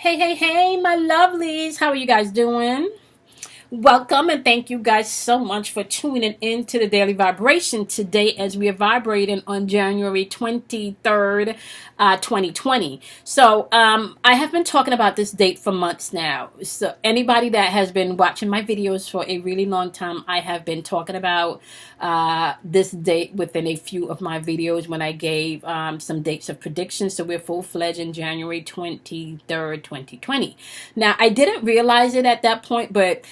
Hey, hey, hey, my lovelies. How are you guys doing? Welcome and thank you guys so much for tuning in to the Daily Vibration today as we are vibrating on January 23rd, 2020. I have been talking about this date for months now. So anybody that has been watching my videos for a really long time, I have been talking about this date within a few of my videos when I gave some dates of predictions. So we're full-fledged in January 23rd, 2020. Now, I didn't realize it at that point, but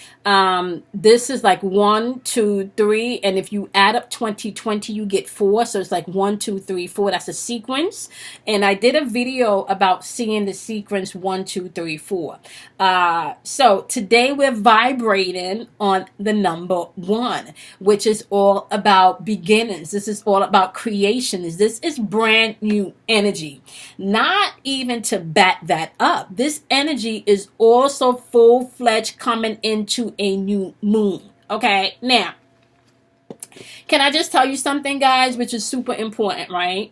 this is like 1, 2, 3, and if you add up 2020, you get 4. So it's like 1, 2, 3, 4. That's a sequence. And I did a video about seeing the sequence 1, 2, 3, 4. So today we're vibrating on the number 1, which is all about beginnings. This is all about creations. This is brand new energy. Not even to back that up. This energy is also full-fledged coming into a new moon. Okay, now, can I just tell you something, guys, which is super important, right?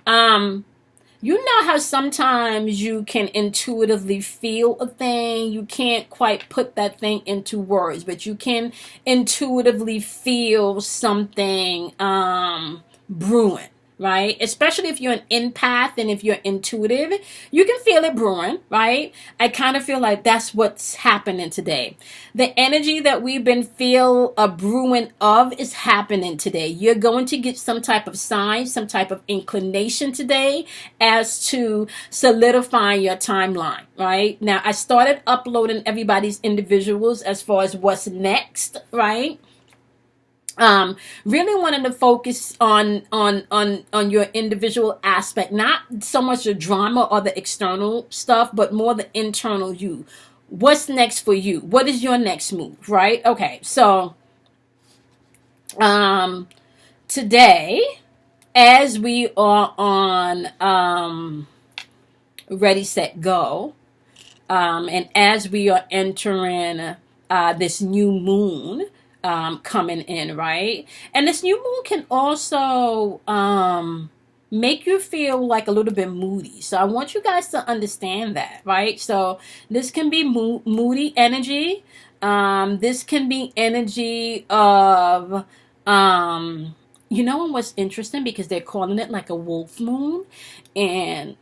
You know how sometimes you can intuitively feel a thing. You can't quite put that thing into words, but you can intuitively feel something brewing, right? Especially if you're an empath and if you're intuitive, you can feel it brewing, right? I kind of feel like that's what's happening today. The energy that we've been feel a brewing of is happening today. You're going to get some type of sign, some type of inclination today as to solidifying your timeline, right? Now, I started uploading everybody's individuals as far as what's next, right? Really wanted to focus on your individual aspect, not so much the drama or the external stuff, but more the internal you. What's next for you? What is your next move, right? Okay, so today, as we are on ready, set, go, and as we are entering this new moon coming in, right? And this new moon can also make you feel like a little bit moody. So I want you guys to understand that, right? So this can be moody energy. This can be energy of, what's interesting because they're calling it like a wolf moon. And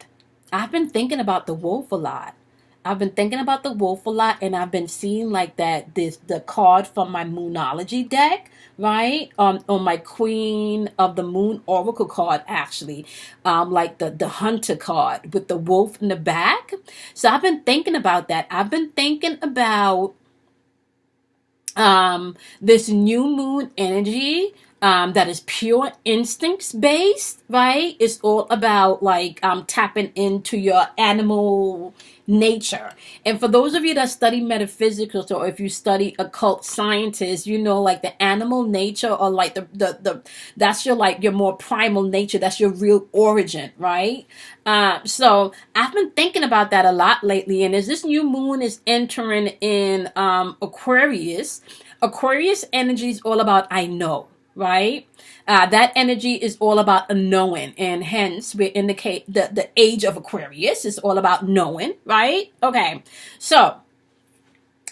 I've been thinking about the wolf a lot. I've been thinking about the wolf a lot, and I've been seeing like that the card from my Moonology deck, right? On my Queen of the Moon Oracle card, actually, like the Hunter card with the wolf in the back. So I've been thinking about that. I've been thinking about this new moon energy that is pure instincts based, right? It's all about like tapping into your animal nature. And for those of you that study metaphysics, or if you study occult scientists, you know, like the animal nature, or like the that's your like your more primal nature. That's your real origin, right? So I've been thinking about that a lot lately. And as this new moon is entering in Aquarius, Aquarius energy is all about I know, right? That energy is all about a knowing, and hence we indicate the age of Aquarius is all about knowing, right? Okay, so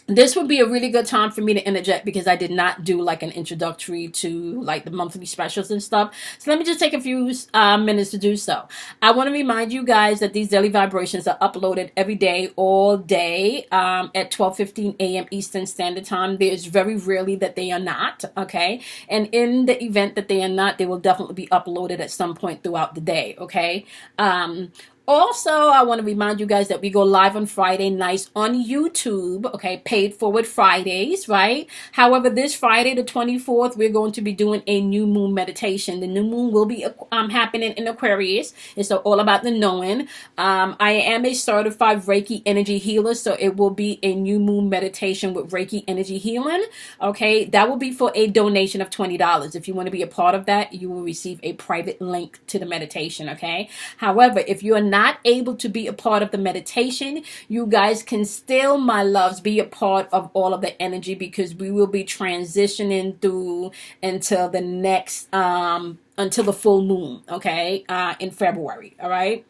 this would be a really good time for me to interject because I did not do like an introductory to like the monthly specials and stuff. So let me just take a few minutes to do so. I want to remind you guys that these daily vibrations are uploaded every day, all day, at 12:15 a.m. Eastern Standard Time. There's very rarely that they are not, okay? And in the event that they are not, they will definitely be uploaded at some point throughout the day, okay? Also, I want to remind you guys that we go live on Friday nights on YouTube, okay, paid forward Fridays, right? However, this Friday, the 24th, we're going to be doing a new moon meditation. The new moon will be happening in Aquarius. It's all about the knowing. I am a certified Reiki energy healer, so it will be a new moon meditation with Reiki energy healing, okay? That will be for a donation of $20. If you want to be a part of that, you will receive a private link to the meditation, okay? However, if you are not able to be a part of the meditation, you guys can still, my loves, be a part of all of the energy because we will be transitioning through until the next until the full moon, okay, in February. All right.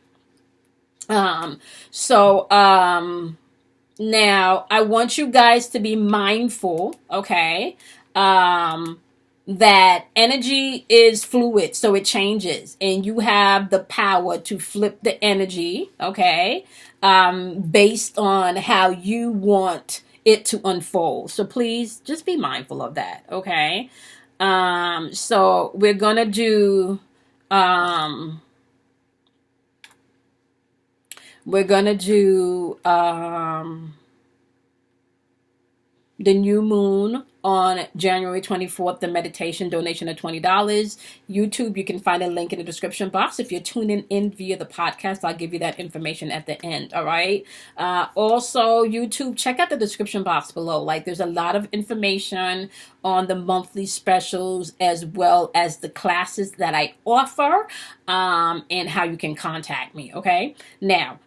Um, so now I want you guys to be mindful, okay? Um, that energy is fluid, so it changes, and you have the power to flip the energy, okay? Based on how you want it to unfold. So please just be mindful of that, okay? So we're gonna do um we're gonna do the new moon on January 24th, the meditation donation of $20. YouTube, you can find a link in the description box. If you're tuning in via the podcast, I'll give you that information at the end. All right. Also, YouTube, check out the description box below. Like, there's a lot of information on the monthly specials as well as the classes that I offer, and how you can contact me. Okay. Now,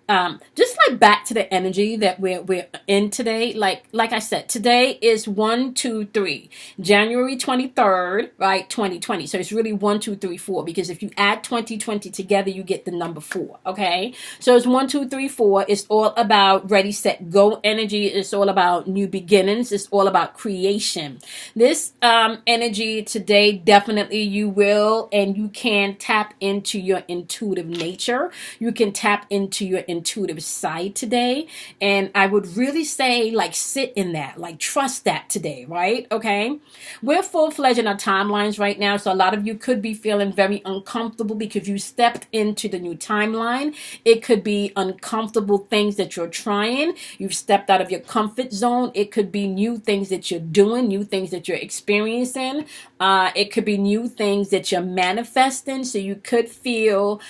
just like back to the energy that we're in today. Like I said, today is 1, 2, 3, January 23rd, right? 2020. So it's really 1, 2, 3, 4, because if you add 2020 together, you get the number 4. Okay. So it's 1, 2, 3, 4. It's all about ready, set, go energy. It's all about new beginnings. It's all about creation. This energy today, definitely you will and you can tap into your intuitive nature. You can tap into your intuitive side today. And I would really say, like, sit in that, like, trust that today, right? Okay. We're full-fledged in our timelines right now. So a lot of you could be feeling very uncomfortable because you stepped into the new timeline. It could be uncomfortable things that you're trying. You've stepped out of your comfort zone. It could be new things that you're doing, new things that you're experiencing. It could be new things that you're manifesting. So you could feel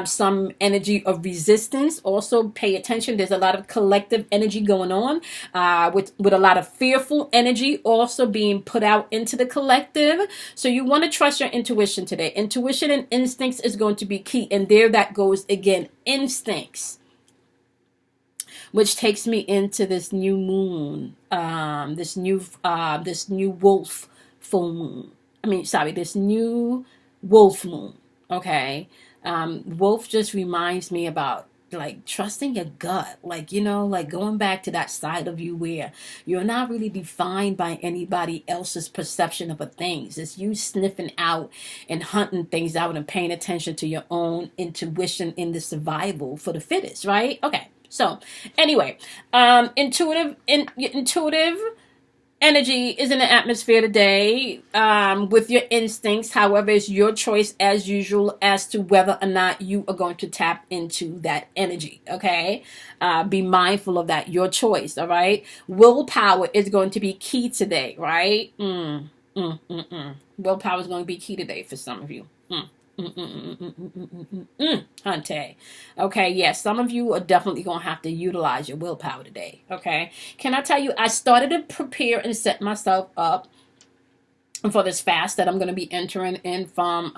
some energy of resistance. Also, pay attention. There's a lot of collective energy going on, with a lot of fearful energy also being put out into the collective. So you want to trust your intuition today. Intuition and instincts is going to be key. And there that goes again, instincts. Which takes me into this new moon, this new wolf full moon. This new wolf moon. Okay. Wolf just reminds me about, like, trusting your gut, like, like going back to that side of you where you're not really defined by anybody else's perception of a things. It's you sniffing out and hunting things out and paying attention to your own intuition in the survival for the fittest, right? Okay. So anyway, intuitive energy is in the atmosphere today, with your instincts. However, it's your choice as usual as to whether or not you are going to tap into that energy. Okay. Be mindful of that. Your choice. All right. Willpower is going to be key today. Right. Willpower is going to be key today for some of you. Hunte. Okay, yes, some of you are definitely going to have to utilize your willpower today. Okay, can I tell you, I started to prepare and set myself up for this fast that I'm going to be entering in from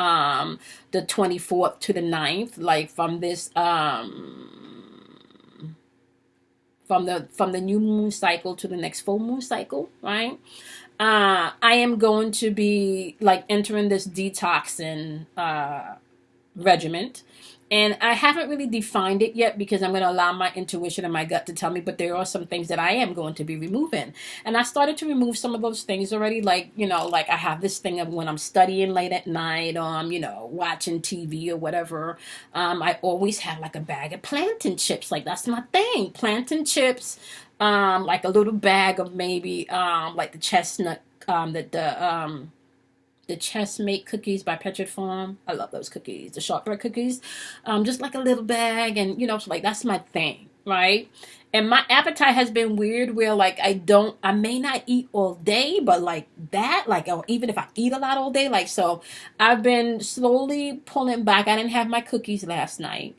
the 24th to the 9th, like from this from the new moon cycle to the next full moon cycle, right? I am going to be, like, entering this detoxing regiment. And I haven't really defined it yet because I'm going to allow my intuition and my gut to tell me, but there are some things that I am going to be removing. And I started to remove some of those things already. Like, like I have this thing of when I'm studying late at night, watching TV or whatever, I always have like a bag of plantain chips. Like, that's my thing. Plantain chips, like a little bag of maybe, like the chestnut, the chestmate cookies by Petrit Farm. I love those cookies. The shortbread cookies. Just like a little bag, and so, like, that's my thing, right? And my appetite has been weird where, like, I may not eat all day, but like that, like, or even if I eat a lot all day, like, so I've been slowly pulling back. I didn't have my cookies last night.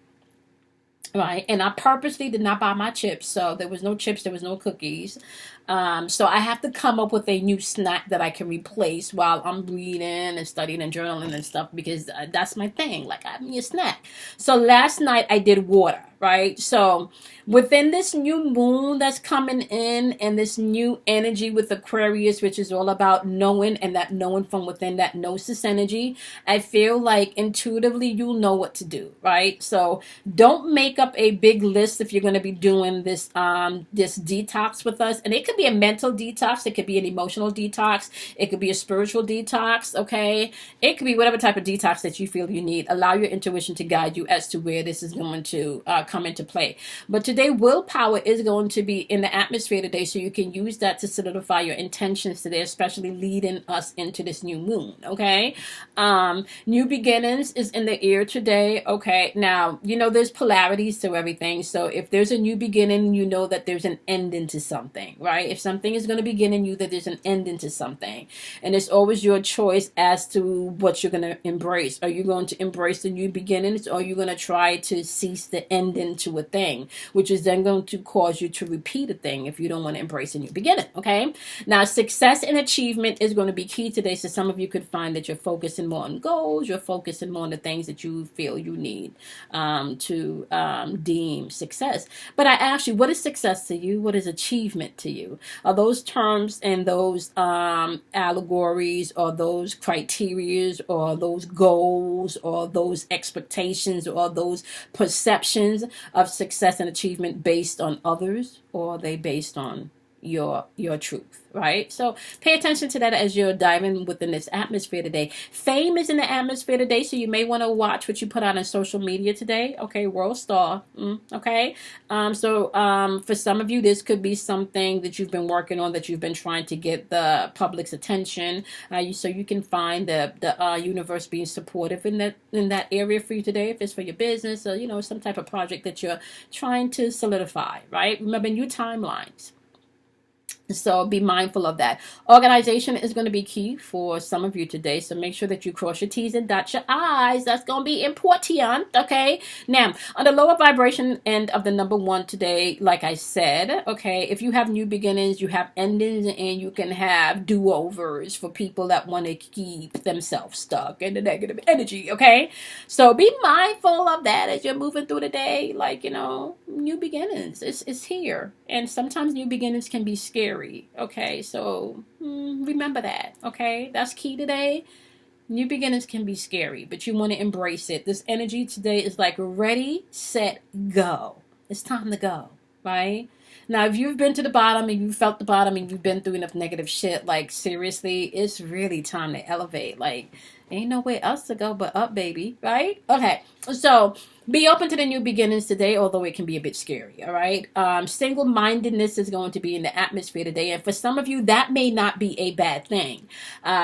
Right. And I purposely did not buy my chips. So there was no chips. There was no cookies. So I have to come up with a new snack that I can replace while I'm reading and studying and journaling and stuff, because that's my thing. Like, I need a snack. So last night I did water. right? So within this new moon that's coming in and this new energy with Aquarius, which is all about knowing and that knowing from within, that gnosis energy, I feel like intuitively you'll know what to do, right? So don't make up a big list if you're going to be doing this detox with us. And it could be a mental detox, it could be an emotional detox, it could be a spiritual detox, okay? It could be whatever type of detox that you feel you need. Allow your intuition to guide you as to where this is going to come into play. But today, willpower is going to be in the atmosphere today, so you can use that to solidify your intentions today, especially leading us into this new moon, okay? New beginnings is in the air today, okay? Now, you know, there's polarities to everything. So if there's a new beginning, you know that there's an ending to something, right? If something is going to begin in you, that there's an ending to something. And it's always your choice as to what you're going to embrace. Are you going to embrace the new beginnings, or are you going to try to cease the ending to a thing, which is then going to cause you to repeat a thing if you don't want to embrace a new beginning, okay? Now, success and achievement is going to be key today. So some of you could find that you're focusing more on goals, you're focusing more on the things that you feel you need to deem success. But I ask you, what is success to you? What is achievement to you? Are those terms and those allegories, or those criterias, or those goals, or those expectations, or those perceptions of success and achievement based on others, or are they based on your truth, right? So pay attention to that as you're diving within this atmosphere today. Fame is in the atmosphere today, so you may want to watch what you put out on social media today, okay? World star, okay? For some of you, this could be something that you've been working on, that you've been trying to get the public's attention, so you can find the universe being supportive in that area for you today, if it's for your business, or, you know, some type of project that you're trying to solidify, right? Remember, new timelines. So be mindful of that. Organization is going to be key for some of you today. So make sure that you cross your T's and dot your I's. That's going to be important. Okay. Now, on the lower vibration end of the number 1 today, like I said, okay, if you have new beginnings, you have endings, and you can have do-overs for people that want to keep themselves stuck in the negative energy. Okay. So be mindful of that as you're moving through the day. Like, you know, new beginnings. It's here. And sometimes new beginnings can be scary. Okay, so remember that. Okay, that's key today. New beginnings can be scary, but you want to embrace it. This energy today is like ready, set, go. It's time to go, right? Now, if you've been to the bottom and you felt the bottom and you've been through enough negative shit, like seriously, it's really time to elevate. Like, ain't no way else to go but up, baby, right? Okay, so be open to the new beginnings today, although it can be a bit scary, all right? Single-mindedness is going to be in the atmosphere today, and for some of you, that may not be a bad thing.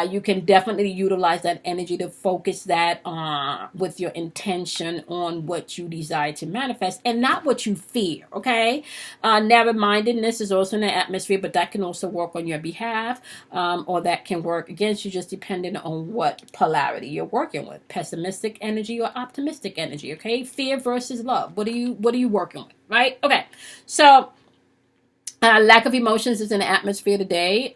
You can definitely utilize that energy to focus that with your intention on what you desire to manifest and not what you fear, okay? Narrow-mindedness is also in the atmosphere, but that can also work on your behalf, or that can work against you, just depending on what polarity you're working with. Pessimistic energy or optimistic energy, okay? Fear versus love. What are you working with, right? Okay. So lack of emotions is in the atmosphere today.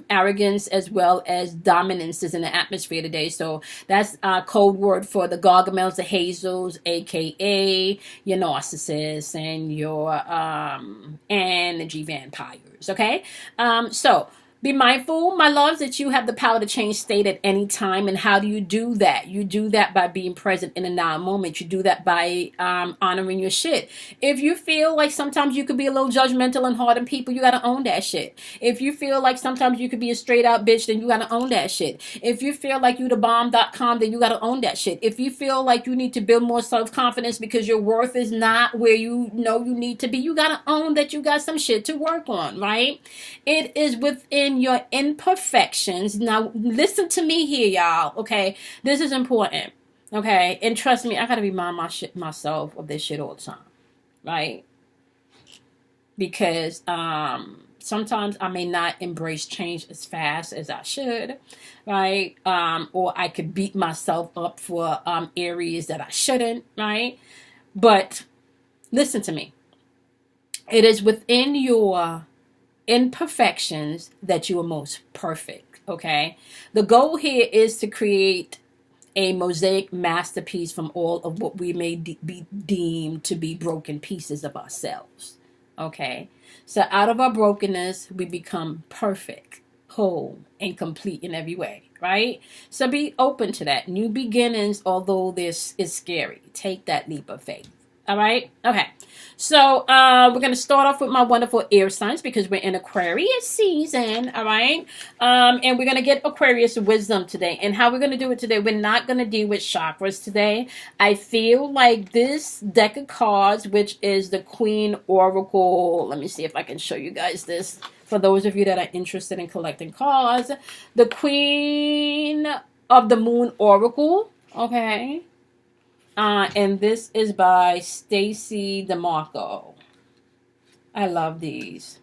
Arrogance as well as dominance is in the atmosphere today. So that's a code word for the Gargamels, the Hazels, aka your narcissists and your energy vampires. Okay. So be mindful, my loves, that you have the power to change state at any time. And how do you do that? You do that by being present in the now moment. You do that by honoring your shit. If you feel like sometimes you could be a little judgmental and hard on people, you got to own that shit. If you feel like sometimes you could be a straight out bitch, then you got to own that shit. If you feel like you the bomb.com, then you got to own that shit. If you feel like you need to build more self-confidence because your worth is not where you know you need to be, you got to own that you got some shit to work on, right? It is within your imperfections. Now, listen to me here, y'all. Okay, this is important. Okay, and trust me, I gotta remind myself of this shit all the time, right? Because sometimes I may not embrace change as fast as I should, right? Or I could beat myself up for areas that I shouldn't, right? But listen to me. It is within your imperfections that you are most perfect, okay? The goal here is to create a mosaic masterpiece from all of what we may be deemed to be broken pieces of ourselves. Okay? So out of our brokenness, we become perfect, whole, and complete in every way, right? So be open to that. New beginnings, although this is scary, take that leap of faith. All right? Okay. So we're going to start off with my wonderful air signs because we're in Aquarius season. All right? And we're going to get Aquarius wisdom today. And how we're going to do it today, we're not going to deal with chakras today. I feel like this deck of cards, which is the Queen Oracle. Let me see if I can show you guys this. For those of you that are interested in collecting cards, the Queen of the Moon Oracle. Okay. And this is by Stacy DeMarco. I love these.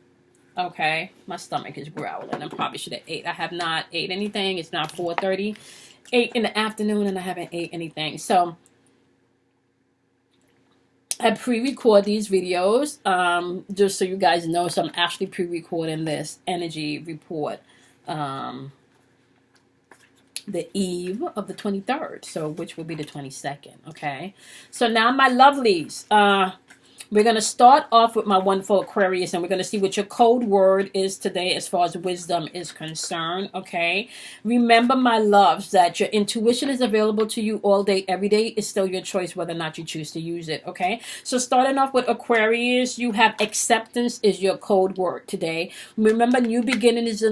Okay. My stomach is growling. I probably should have ate. I have not ate anything. It's now 4:30. 8 in the afternoon and I haven't ate anything. So I pre-record these videos just so you guys know. So I'm actually pre-recording this energy report the eve of the 23rd, so which will be the 22nd. Okay, so now my lovelies, we're going to start off with my wonderful Aquarius, and we're going to see what your code word is today as far as wisdom is concerned. Okay, remember, my loves, that your intuition is available to you all day, every day. It's still your choice whether or not you choose to use it. Okay, so starting off with Aquarius, you have acceptance is your code word today. Remember, new beginnings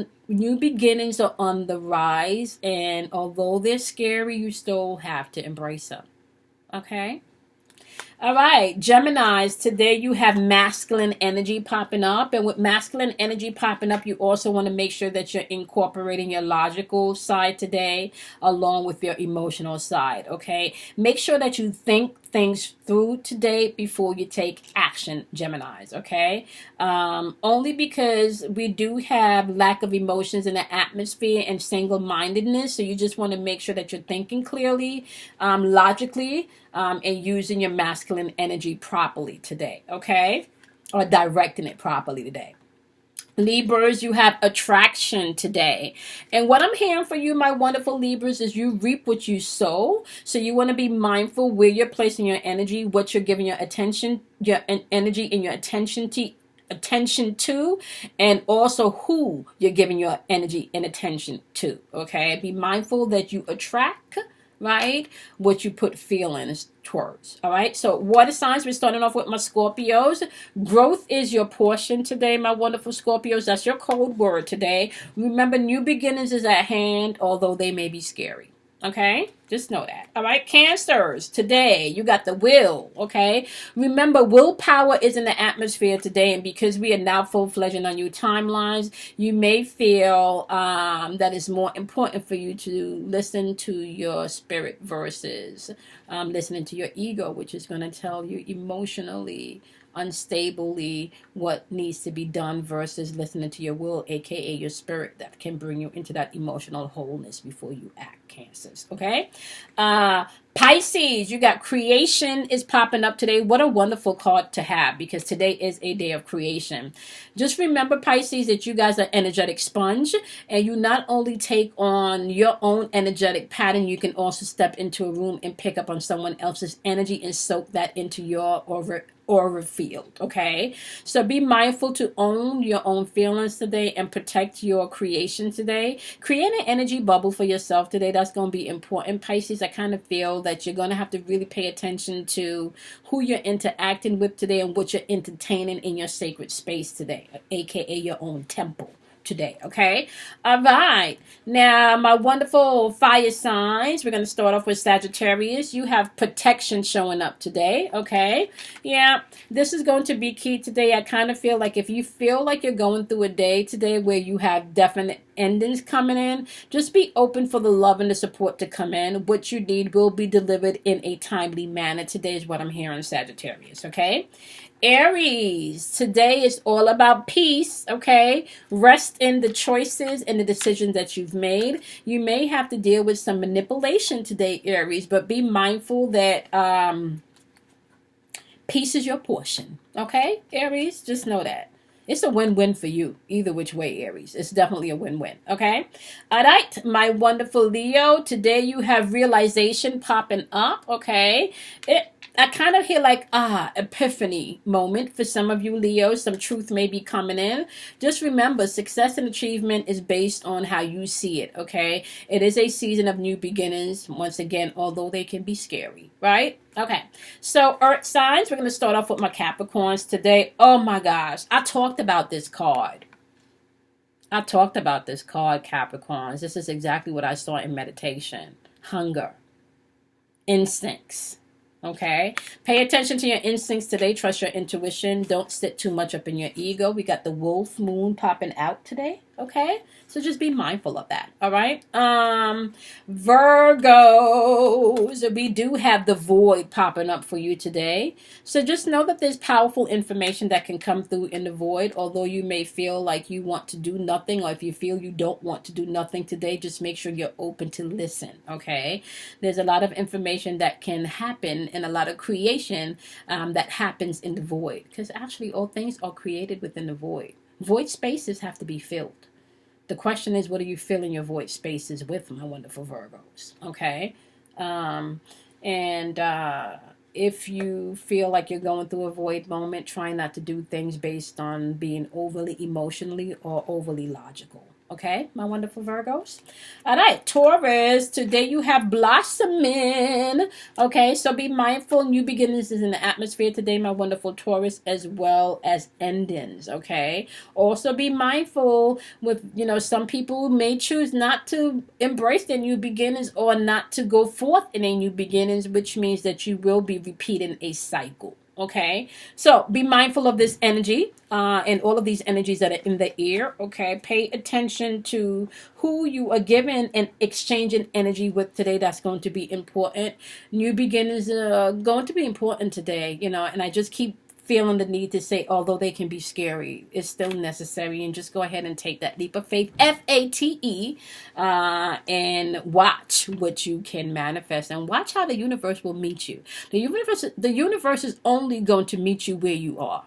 are on the rise, and although they're scary, you still have to embrace them. Okay? All right, Geminis, today you have masculine energy popping up. And with masculine energy popping up, you also want to make sure that you're incorporating your logical side today along with your emotional side, okay? Make sure that you think things through today before you take action, Geminis, okay? Only because we do have lack of emotions in the atmosphere and single-mindedness, so you just want to make sure that you're thinking clearly, logically, and using your masculine energy properly today, okay? Or directing it properly today. Libras, you have attraction today. And what I'm hearing for you, my wonderful Libras, is you reap what you sow. So you want to be mindful where you're placing your energy, what you're giving your attention, your energy and your attention to, and also who you're giving your energy and attention to. Okay? Be mindful that you attract, right, what you put feelings towards. All right, so water signs, we're starting off with my Scorpios. Growth is your portion today, my wonderful Scorpios. That's your code word today. Remember, new beginnings is at hand, although they may be scary. Okay, just know that. All right, Cancers, today you got the will. Okay, remember, willpower is in the atmosphere today, and because we are now full-fledged on new timelines, you may feel that it's more important for you to listen to your spirit versus listening to your ego, which is going to tell you emotionally unstably what needs to be done versus listening to your will, aka your spirit, that can bring you into that emotional wholeness before you act, Cancers. Okay, Pisces, you got creation is popping up today. What a wonderful card to have, because today is a day of creation. Just remember, Pisces, that you guys are energetic sponge, and you not only take on your own energetic pattern, you can also step into a room and pick up on someone else's energy and soak that into your aura field. Okay, so be mindful to own your own feelings today and protect your creation today. Create an energy bubble for yourself today. That's going to be important, Pisces. I kind of feel that you're going to have to really pay attention to who you're interacting with today and what you're entertaining in your sacred space today, aka your own temple today. Okay, all right, now my wonderful fire signs, we're going to start off with Sagittarius. You have protection showing up today. Okay, yeah, this is going to be key today. I kind of feel like if you feel like you're going through a day today where you have definite endings coming in, just be open for the love and the support to come in. What you need will be delivered in a timely manner today, is what I'm hearing, Sagittarius. Okay, Aries, today is all about peace, okay? Rest in the choices and the decisions that you've made. You may have to deal with some manipulation today, Aries, but be mindful that peace is your portion, okay? Aries, just know that. It's a win-win for you, either which way, Aries. It's definitely a win-win, okay? All right, my wonderful Leo. Today you have realization popping up, okay? I kind of hear like, epiphany moment for some of you Leos. Some truth may be coming in. Just remember, success and achievement is based on how you see it, okay? It is a season of new beginnings, once again, although they can be scary, right? Okay, so Earth signs, we're going to start off with my Capricorns today. Oh my gosh, I talked about this card. Capricorns. This is exactly what I saw in meditation. Hunger. Instincts. Okay, pay attention to your instincts today. Trust your intuition. Don't sit too much up in your ego. We got the wolf moon popping out today. Okay, so just be mindful of that. All right. Virgos, we do have the void popping up for you today. So just know that there's powerful information that can come through in the void. Although you may feel like you want to do nothing, or if you feel you don't want to do nothing today, just make sure you're open to listen. Okay, there's a lot of information that can happen and a lot of creation that happens in the void, because actually all things are created within the void. Void spaces have to be filled. The question is, what are you filling your void spaces with, my wonderful Virgos? Okay. If you feel like you're going through a void moment, try not to do things based on being overly emotionally or overly logical. Okay, my wonderful Virgos. All right, Taurus, today you have blossoming. Okay, so be mindful. New beginnings is in the atmosphere today, my wonderful Taurus, as well as endings. Okay, also be mindful with, some people may choose not to embrace their new beginnings or not to go forth in a new beginnings, which means that you will be repeating a cycle. Okay, so be mindful of this energy and all of these energies that are in the air. Okay, pay attention to who you are giving and exchanging energy with today. That's going to be important. New beginnings are going to be important today, and I just keep feeling the need to say, although they can be scary, it's still necessary, and just go ahead and take that leap of faith, FATE, and watch what you can manifest, and watch how the universe will meet you. The universe is only going to meet you where you are.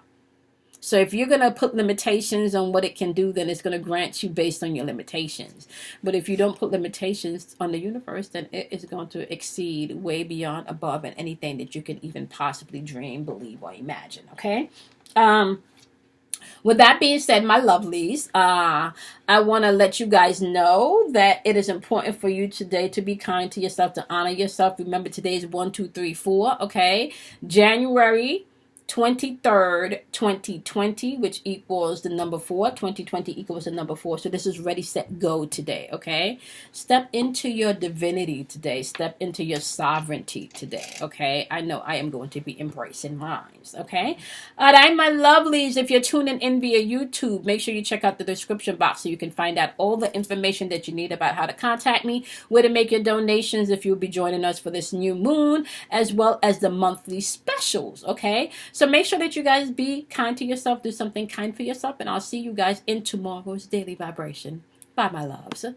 So if you're going to put limitations on what it can do, then it's going to grant you based on your limitations. But if you don't put limitations on the universe, then it is going to exceed way beyond, above, and anything that you can even possibly dream, believe, or imagine. Okay? With that being said, my lovelies, I want to let you guys know that it is important for you today to be kind to yourself, to honor yourself. Remember, today is 1, 2, 3, 4. Okay? January 23rd, 2020, which equals the number 4. 2020 equals the number 4. So this is ready, set, go today, okay? Step into your divinity today. Step into your sovereignty today, okay? I know I am going to be embracing mine, okay? All right, my lovelies, if you're tuning in via YouTube, make sure you check out the description box so you can find out all the information that you need about how to contact me, where to make your donations if you'll be joining us for this new moon, as well as the monthly specials, okay? So make sure that you guys be kind to yourself, do something kind for yourself, and I'll see you guys in tomorrow's daily vibration. Bye, my loves.